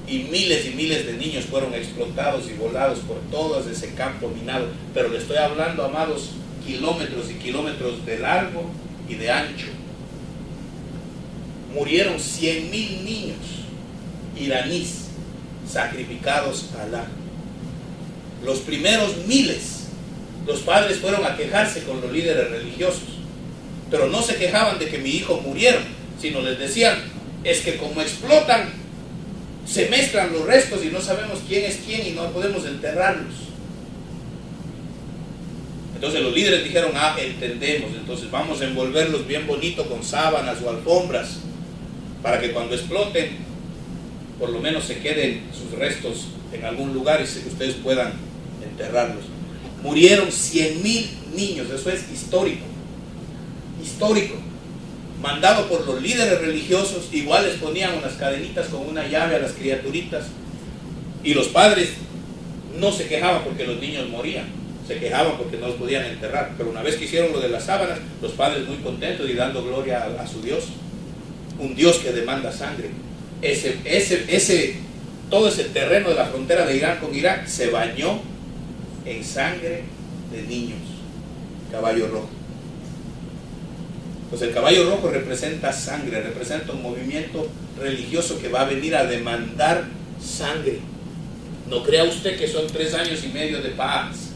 y miles de niños fueron explotados y volados por todo ese campo minado. Pero le estoy hablando, amados, kilómetros y kilómetros de largo y de ancho. Murieron 100,000 niños iraníes sacrificados a Alá. Los primeros miles, los padres fueron a quejarse con los líderes religiosos, pero no se quejaban de que mi hijo murieron, sino les decían, es que como explotan, se mezclan los restos y no sabemos quién es quién y no podemos enterrarlos. Entonces los líderes dijeron, entendemos, entonces vamos a envolverlos bien bonito con sábanas o alfombras, para que cuando exploten, por lo menos se queden sus restos en algún lugar y ustedes puedan enterrarlos. Murieron 100,000 niños, eso es histórico, mandado por los líderes religiosos. Igual les ponían unas cadenitas con una llave a las criaturitas, y los padres no se quejaban porque los niños morían, se quejaban porque no los podían enterrar. Pero una vez que hicieron lo de las sábanas, los padres muy contentos y dando gloria a su Dios, un Dios que demanda sangre. Todo ese terreno de la frontera de Irán con Irak se bañó en sangre de niños. Caballo rojo. Pues el caballo rojo representa sangre, representa un movimiento religioso que va a venir a demandar sangre. No crea usted que son 3 años y medio de paz,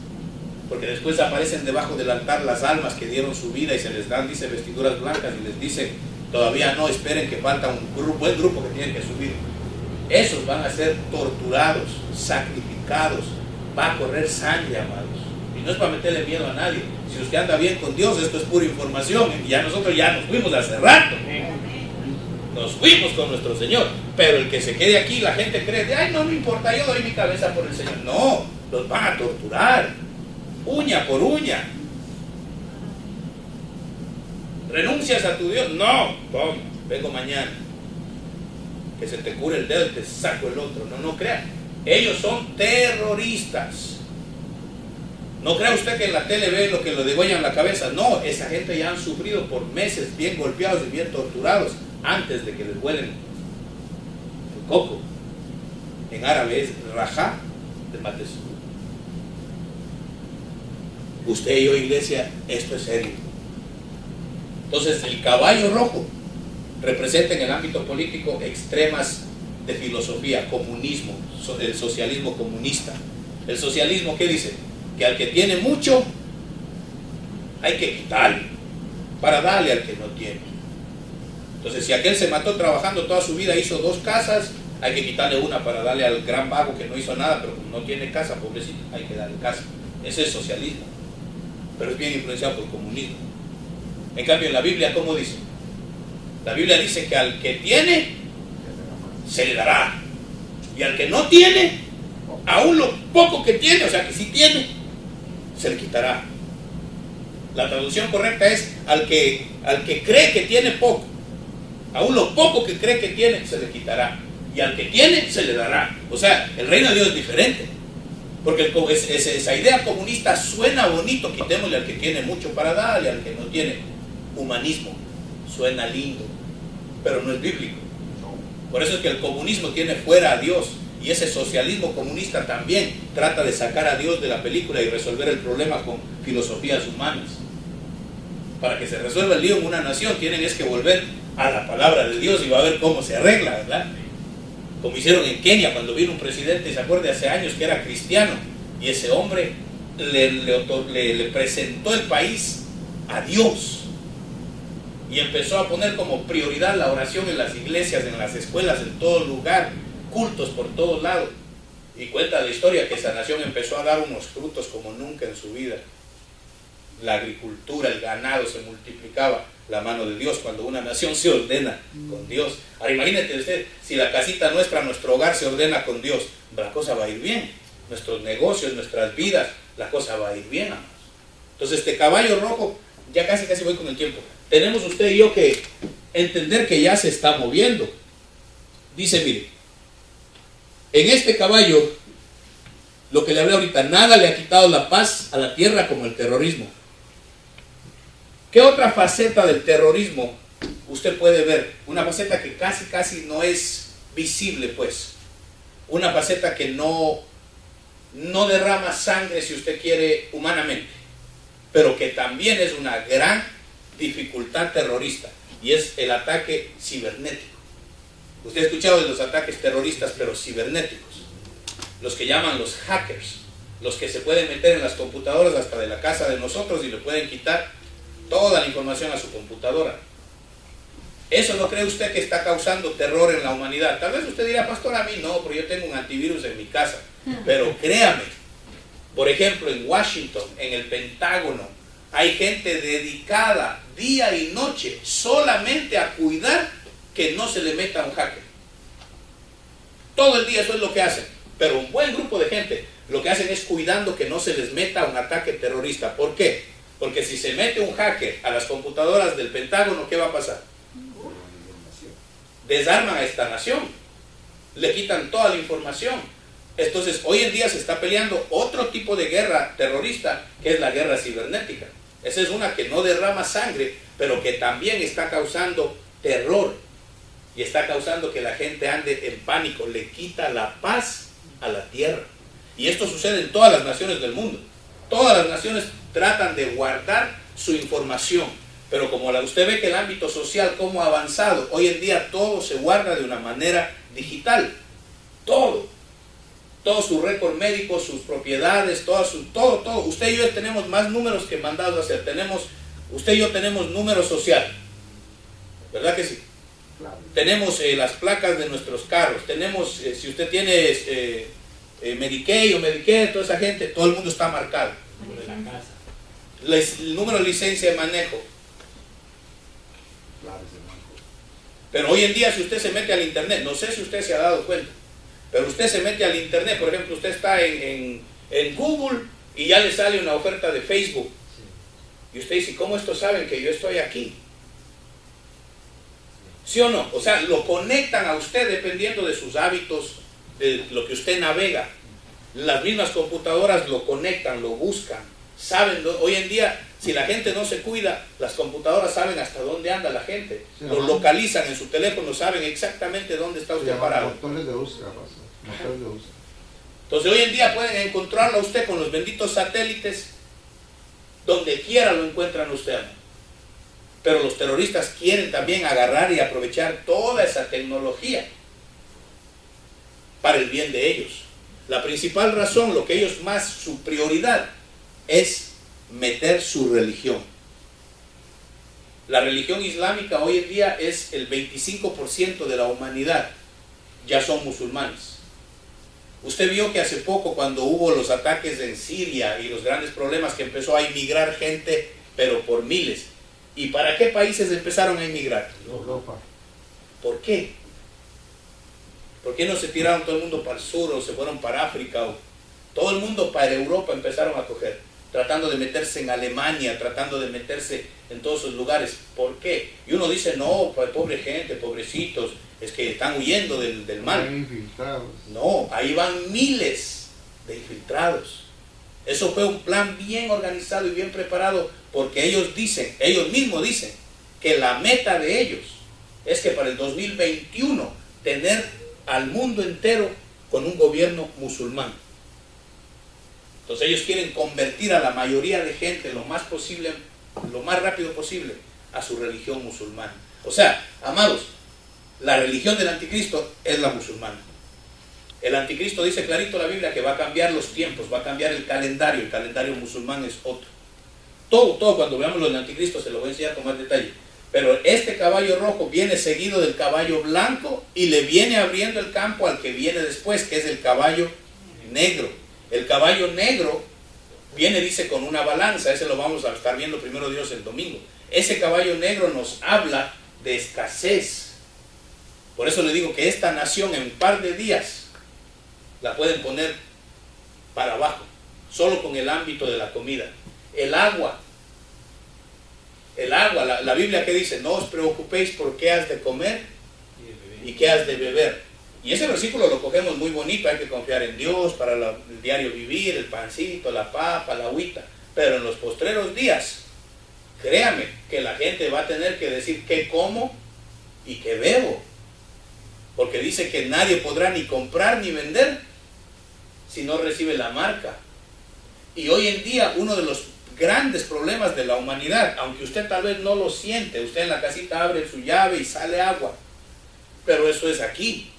porque después aparecen debajo del altar las almas que dieron su vida y se les dan, dice, vestiduras blancas, y les dice, todavía no, esperen que falta un buen grupo que tienen que subir. Esos van a ser torturados, sacrificados, va a correr sangre, amados. Y no es para meterle miedo a nadie. Si usted anda bien con Dios, esto es pura información. Y ya nosotros ya nos fuimos hace rato. Nos fuimos con nuestro Señor. Pero el que se quede aquí, la gente cree, ay, no me importa, yo doy mi cabeza por el Señor. No, los van a torturar, uña por uña. ¿Renuncias a tu Dios? No, toma, vengo mañana. Que se te cure el dedo y te saco el otro. No crean. Ellos son terroristas. No crea usted que en la tele ve lo que le degüellan la cabeza. No, esa gente ya han sufrido por meses bien golpeados y bien torturados antes de que les vuelen el coco. En árabe es rajá de mates. Usted y yo, iglesia, esto es serio. Entonces el caballo rojo representa en el ámbito político extremas de filosofía, comunismo, el socialismo comunista. El socialismo, ¿qué dice? Que al que tiene mucho hay que quitarle para darle al que no tiene. Entonces, si aquel se mató trabajando toda su vida, hizo 2 casas, hay que quitarle una para darle al gran vago que no hizo nada, pero como no tiene casa, pobrecito, hay que darle casa. Ese es socialismo, pero es bien influenciado por el comunismo. En cambio, en la Biblia, ¿cómo dice? La Biblia dice que al que tiene se le dará, y al que no tiene, aún lo poco que tiene, o sea que sí tiene, se le quitará. La traducción correcta es al que cree que tiene poco, aún lo poco que cree que tiene se le quitará, y al que tiene se le dará. O sea, el reino de Dios es diferente, porque esa idea comunista suena bonito, quitémosle al que tiene mucho para darle, al que no tiene. Humanismo, suena lindo, pero no es bíblico. Por eso es que el comunismo tiene fuera a Dios, y ese socialismo comunista también trata de sacar a Dios de la película y resolver el problema con filosofías humanas. Para que se resuelva el lío en una nación, tienen es que volver a la palabra de Dios y va a ver cómo se arregla, ¿verdad? Como hicieron en Kenia cuando vino un presidente, se acuerda, hace años, que era cristiano, y ese hombre le presentó el país a Dios. Y empezó a poner como prioridad la oración en las iglesias, en las escuelas, en todo lugar, cultos por todos lados. Y cuenta la historia que esa nación empezó a dar unos frutos como nunca en su vida. La agricultura, el ganado se multiplicaba, la mano de Dios, cuando una nación se ordena con Dios. Ahora imagínate usted, si la casita nuestra, nuestro hogar se ordena con Dios, la cosa va a ir bien. Nuestros negocios, nuestras vidas, la cosa va a ir bien, amados. Entonces este caballo rojo, ya casi voy con el tiempo. Tenemos usted y yo que entender que ya se está moviendo. Dice, mire, en este caballo, lo que le hablé ahorita, nada le ha quitado la paz a la tierra como el terrorismo. ¿Qué otra faceta del terrorismo usted puede ver? Una faceta que casi no es visible, pues. Una faceta que no derrama sangre, si usted quiere, humanamente, pero que también es una gran dificultad terrorista, y es el ataque cibernético. Usted ha escuchado de los ataques terroristas, pero cibernéticos, los que llaman los hackers, los que se pueden meter en las computadoras hasta de la casa de nosotros y le pueden quitar toda la información a su computadora. ¿Eso no cree usted que está causando terror en la humanidad? Tal vez usted dirá, pastor, a mí no, pero yo tengo un antivirus en mi casa. Pero créame, por ejemplo, en Washington, en el Pentágono, hay gente dedicada día y noche solamente a cuidar que no se le meta un hacker. Todo el día eso es lo que hacen. Pero un buen grupo de gente lo que hacen es cuidando que no se les meta un ataque terrorista. ¿Por qué? Porque si se mete un hacker a las computadoras del Pentágono, ¿qué va a pasar? Desarman a esta nación, le quitan toda la información. Entonces hoy en día se está peleando otro tipo de guerra terrorista, que es la guerra cibernética. Esa es una que no derrama sangre, pero que también está causando terror y está causando que la gente ande en pánico, le quita la paz a la tierra. Y esto sucede en todas las naciones del mundo. Todas las naciones tratan de guardar su información, pero como usted ve que el ámbito social cómo ha avanzado, hoy en día todo se guarda de una manera digital. Todo su récord médico, sus propiedades, todo. Usted y yo tenemos más números que mandados a hacer. Usted y yo tenemos número social, ¿verdad que sí? Claro. Tenemos las placas de nuestros carros, tenemos, si usted tiene Medicaid o Medicare, toda esa gente, todo el mundo está marcado. El número de licencia de manejo. Pero hoy en día, si usted se mete al internet, no sé si usted se ha dado cuenta, pero usted se mete al internet, por ejemplo, usted está en Google y ya le sale una oferta de Facebook. Y usted dice, ¿cómo estos saben que yo estoy aquí? ¿Sí o no? O sea, lo conectan a usted dependiendo de sus hábitos, de lo que usted navega. Las mismas computadoras lo conectan, lo buscan, saben. Hoy en día, si la gente no se cuida, las computadoras saben hasta dónde anda la gente. Sí, lo localizan en su teléfono, saben exactamente dónde está usted parado. Motores de búsqueda, motores de búsqueda. Entonces hoy en día pueden encontrarlo a usted con los benditos satélites, donde quiera lo encuentran usted. Pero los terroristas quieren también agarrar y aprovechar toda esa tecnología para el bien de ellos. La principal razón, lo que ellos más, su prioridad, es meter su religión. La religión islámica hoy en día es el 25% de la humanidad, ya son musulmanes. Usted vio que hace poco, cuando hubo los ataques en Siria y los grandes problemas, que empezó a inmigrar gente, pero por miles. ¿Y para qué países empezaron a inmigrar? Europa. ¿Por qué? ¿Por qué no se tiraron todo el mundo para el sur o se fueron para África? Todo el mundo para Europa empezaron a coger, tratando de meterse en Alemania, tratando de meterse en todos esos lugares. ¿Por qué? Y uno dice, no, pobre gente, pobrecitos, es que están huyendo del mal. Infiltrados. No, ahí van miles de infiltrados. Eso fue un plan bien organizado y bien preparado, porque ellos mismos dicen, que la meta de ellos es que para el 2021 tener al mundo entero con un gobierno musulmán. Entonces ellos quieren convertir a la mayoría de gente lo más posible, lo más rápido posible, a su religión musulmana. O sea, amados, la religión del anticristo es la musulmana. El anticristo dice clarito la Biblia que va a cambiar los tiempos, va a cambiar el calendario musulmán es otro. Todo cuando veamos lo del anticristo se lo voy a enseñar con más detalle. Pero este caballo rojo viene seguido del caballo blanco y le viene abriendo el campo al que viene después, que es el caballo negro. El caballo negro viene, dice, con una balanza. Ese lo vamos a estar viendo primero Dios el domingo. Ese caballo negro nos habla de escasez. Por eso le digo que esta nación en un par de días la pueden poner para abajo, solo con el ámbito de la comida. El agua, la Biblia que dice, no os preocupéis por qué has de comer y qué has de beber. Y ese versículo lo cogemos muy bonito, hay que confiar en Dios para el diario vivir, el pancito, la papa, la agüita. Pero en los postreros días, créame que la gente va a tener que decir qué como y qué bebo. Porque dice que nadie podrá ni comprar ni vender si no recibe la marca. Y hoy en día uno de los grandes problemas de la humanidad, aunque usted tal vez no lo siente, usted en la casita abre su llave y sale agua, pero eso es aquí.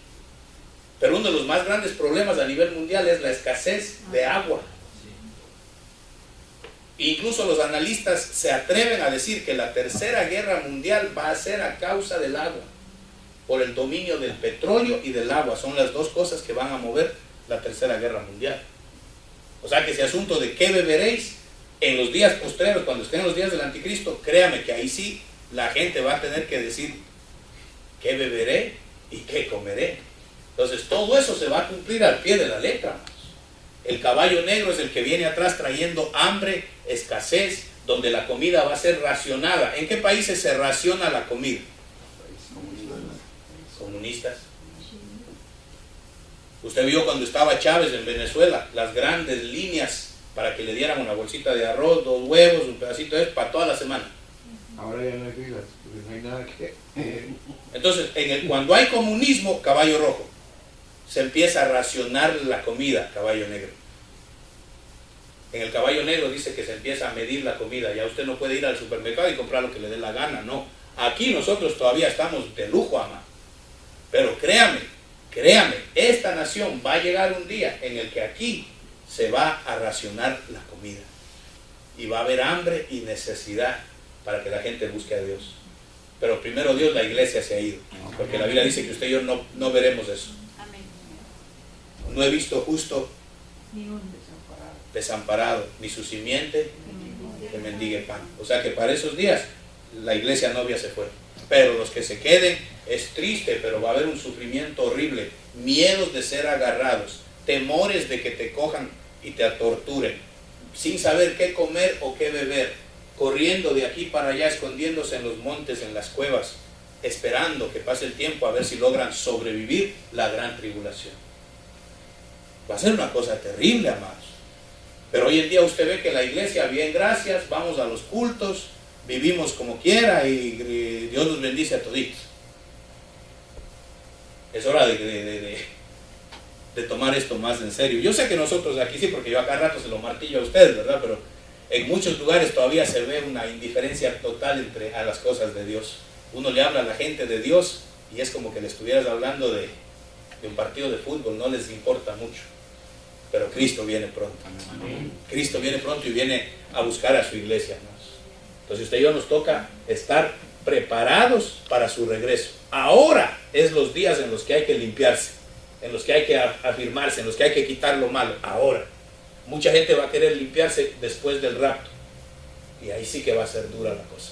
Pero uno de los más grandes problemas a nivel mundial es la escasez de agua. Incluso los analistas se atreven a decir que la tercera guerra mundial va a ser a causa del agua, por el dominio del petróleo y del agua. Son las dos cosas que van a mover la tercera guerra mundial. O sea que ese asunto de qué beberéis en los días postreros, cuando estén los días del anticristo, créame que ahí sí la gente va a tener que decir qué beberé y qué comeré. Entonces todo eso se va a cumplir al pie de la letra, hermanos. El caballo negro es el que viene atrás trayendo hambre, escasez, donde la comida va a ser racionada. ¿En qué países se raciona la comida? Comunistas. Usted vio cuando estaba Chávez en Venezuela, las grandes líneas para que le dieran una bolsita de arroz, 2 huevos, un pedacito de eso, para toda la semana. Ahora ya no hay filas, porque no hay nada que... Entonces, cuando hay comunismo, caballo rojo, se empieza a racionar la comida, caballo negro. En el caballo negro dice que se empieza a medir la comida. Ya usted no puede ir al supermercado y comprar lo que le dé la gana, no. Aquí nosotros todavía estamos de lujo, amado. Pero créame, esta nación va a llegar un día en el que aquí se va a racionar la comida. Y va a haber hambre y necesidad para que la gente busque a Dios. Pero primero Dios, la iglesia se ha ido. Porque la Biblia dice que usted y yo no veremos eso. Amén. No he visto justo Ni un desamparado, ni su simiente que mendigue pan. O sea que para esos días la iglesia novia se fue. Pero los que se queden es triste, pero va a haber un sufrimiento horrible, miedos de ser agarrados, temores de que te cojan y te torturen, sin saber qué comer o qué beber, corriendo de aquí para allá, escondiéndose en los montes, en las cuevas, esperando que pase el tiempo a ver si logran sobrevivir la gran tribulación. Va a ser una cosa terrible, amados. Pero hoy en día usted ve que la iglesia, bien, gracias, vamos a los cultos, vivimos como quiera y Dios nos bendice a toditos. Es hora de tomar esto más en serio. Yo sé que nosotros aquí sí, porque yo acá rato se lo martillo a ustedes, ¿verdad? Pero en muchos lugares todavía se ve una indiferencia total a las cosas de Dios. Uno le habla a la gente de Dios y es como que le estuvieras hablando de un partido de fútbol, no les importa mucho. Pero Cristo viene pronto. Cristo viene pronto y viene a buscar a su iglesia, hermanos. Entonces usted y yo nos toca estar preparados para su regreso. Ahora es los días en los que hay que limpiarse, en los que hay que afirmarse, en los que hay que quitar lo malo. Ahora. Mucha gente va a querer limpiarse después del rapto. Y ahí sí que va a ser dura la cosa.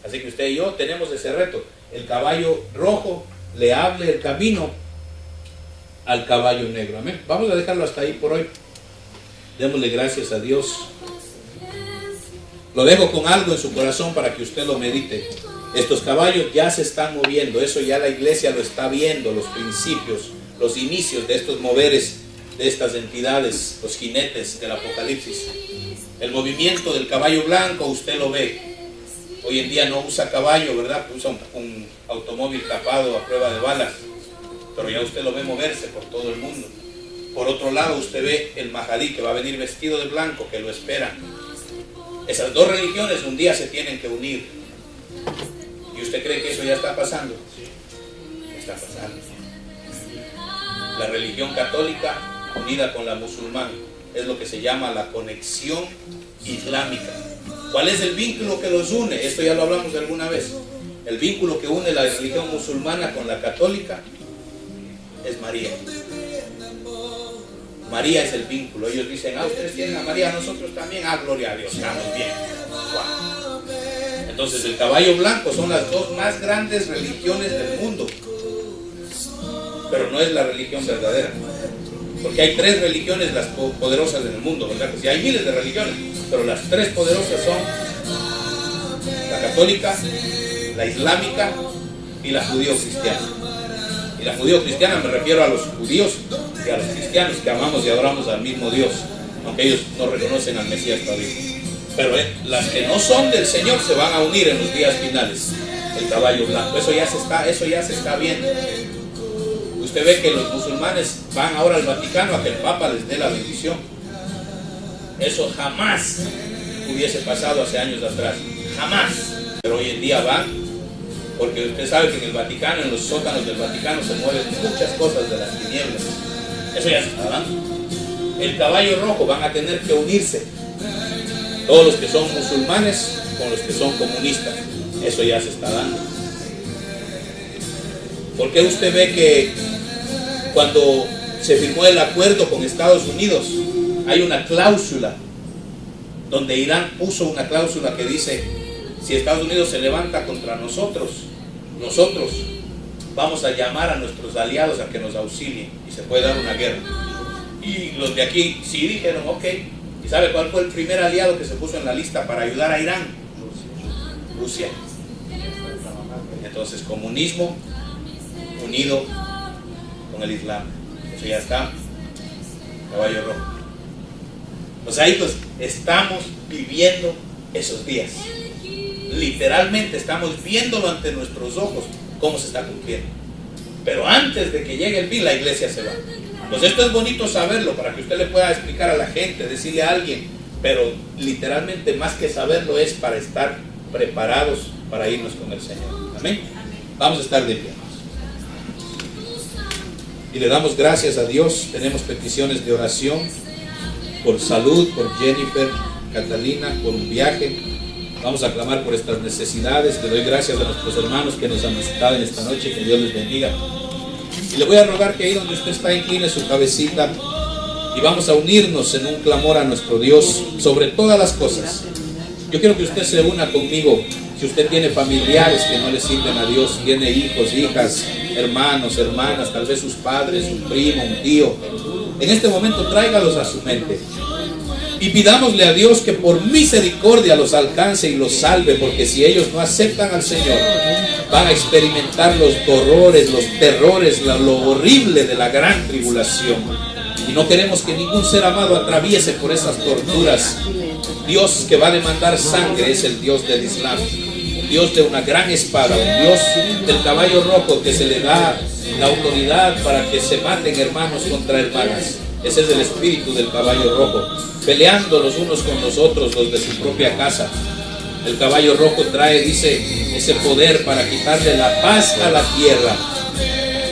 Así que usted y yo tenemos ese reto. El caballo rojo le hable el camino al caballo negro. Amén. Vamos a dejarlo hasta ahí por hoy. Démosle gracias a Dios. Lo dejo con algo en su corazón para que usted lo medite. Estos caballos ya se están moviendo. Eso ya la iglesia lo está viendo. Los principios, los inicios de estos moveres, de estas entidades, los jinetes del Apocalipsis. El movimiento del caballo blanco usted lo ve. Hoy en día no usa caballo, ¿verdad? Usa un automóvil tapado a prueba de balas. Pero ya usted lo ve moverse por todo el mundo. Por otro lado usted ve el Mahadí, que va a venir vestido de blanco, que lo esperan. Esas dos religiones un día se tienen que unir. ¿Y usted cree que eso ya está pasando? Sí, ya está pasando. La religión católica unida con la musulmana es lo que se llama la conexión islámica. ¿Cuál es el vínculo que los une? Esto ya lo hablamos alguna vez. El vínculo que une la religión musulmana con la católica es María. María es el vínculo. Ellos dicen, ustedes tienen a María, nosotros también. Gloria a Dios, estamos bien. Wow. Entonces el caballo blanco son las dos más grandes religiones del mundo. Pero no es la religión verdadera. Porque hay 3 religiones las poderosas en el mundo, ¿verdad? Que sí, hay miles de religiones, pero las 3 poderosas son la católica, la islámica y la judío-cristiana. Y la judío-cristiana me refiero a los judíos y a los cristianos que amamos y adoramos al mismo Dios, aunque ellos no reconocen al Mesías todavía. Pero las que no son del Señor se van a unir en los días finales, el caballo blanco. Eso ya se está viendo. Usted ve que los musulmanes van ahora al Vaticano a que el Papa les dé la bendición. Eso jamás hubiese pasado hace años atrás. Jamás. Pero hoy en día van, porque usted sabe que en el Vaticano, en los sótanos del Vaticano, se mueven muchas cosas de las tinieblas. Eso ya se está dando. El caballo rojo van a tener que unirse. Todos los que son musulmanes con los que son comunistas. Eso ya se está dando. ¿Por qué usted ve que cuando se firmó el acuerdo con Estados Unidos hay una cláusula donde Irán puso una cláusula que dice: si Estados Unidos se levanta contra nosotros vamos a llamar a nuestros aliados a que nos auxilien y se puede dar una guerra? Y los de aquí sí dijeron ok. ¿Y sabe cuál fue el primer aliado que se puso en la lista para ayudar a Irán? Rusia. Entonces, comunismo unido con el Islam. Eso ya está. Caballo rojo. O sea, hijos, estamos viviendo esos días. Literalmente estamos viéndolo ante nuestros ojos cómo se está cumpliendo. Pero antes de que llegue el fin, la iglesia se va. Entonces esto es bonito saberlo para que usted le pueda explicar a la gente, decirle a alguien, pero literalmente más que saberlo es para estar preparados para irnos con el Señor. Amén. Vamos a estar de pie. Y le damos gracias a Dios. Tenemos peticiones de oración por salud, por Jennifer, Catalina, por un viaje. Vamos a clamar por estas necesidades. Le doy gracias a nuestros hermanos que nos han visitado en esta noche. Que Dios les bendiga. Y le voy a rogar que ahí donde usted está incline su cabecita y vamos a unirnos en un clamor a nuestro Dios sobre todas las cosas. Yo quiero que usted se una conmigo. Si usted tiene familiares que no le sirven a Dios, tiene hijos, hijas, hermanos, hermanas, tal vez sus padres, un primo, un tío, en este momento tráigalos a su mente y pidámosle a Dios que por misericordia los alcance y los salve, porque si ellos no aceptan al Señor, van a experimentar los dolores, los terrores, lo horrible de la gran tribulación. Y no queremos que ningún ser amado atraviese por esas torturas. Dios que va a demandar sangre es el Dios del Islam, un Dios de una gran espada, un Dios del caballo rojo que se le da la autoridad para que se maten hermanos contra hermanas. Ese es el espíritu del caballo rojo, peleando los unos con los otros, los de su propia casa. El caballo rojo trae, dice, ese poder para quitarle la paz a la tierra.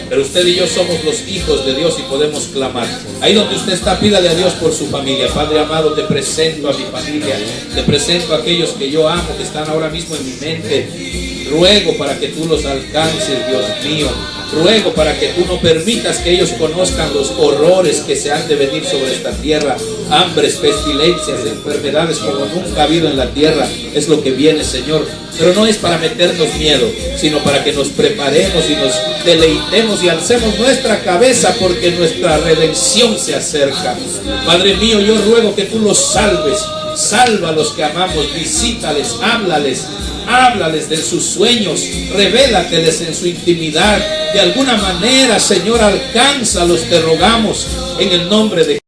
Pero usted y yo somos los hijos de Dios y podemos clamar. Ahí donde usted está, pídale a Dios por su familia. Padre amado, te presento a mi familia, te presento a aquellos que yo amo, que están ahora mismo en mi mente. Ruego para que tú los alcances, Dios mío. Ruego para que tú no permitas que ellos conozcan los horrores que se han de venir sobre esta tierra. Hambres, pestilencias, enfermedades como nunca ha habido en la tierra. Es lo que viene, Señor. Pero no es para meternos miedo, sino para que nos preparemos y nos deleitemos y alcemos nuestra cabeza, porque nuestra redención se acerca. Padre mío, yo ruego que tú los salves. Salva a los que amamos, visítales, háblales de sus sueños, revélateles en su intimidad. De alguna manera, Señor, alcánzalos, te rogamos, en el nombre de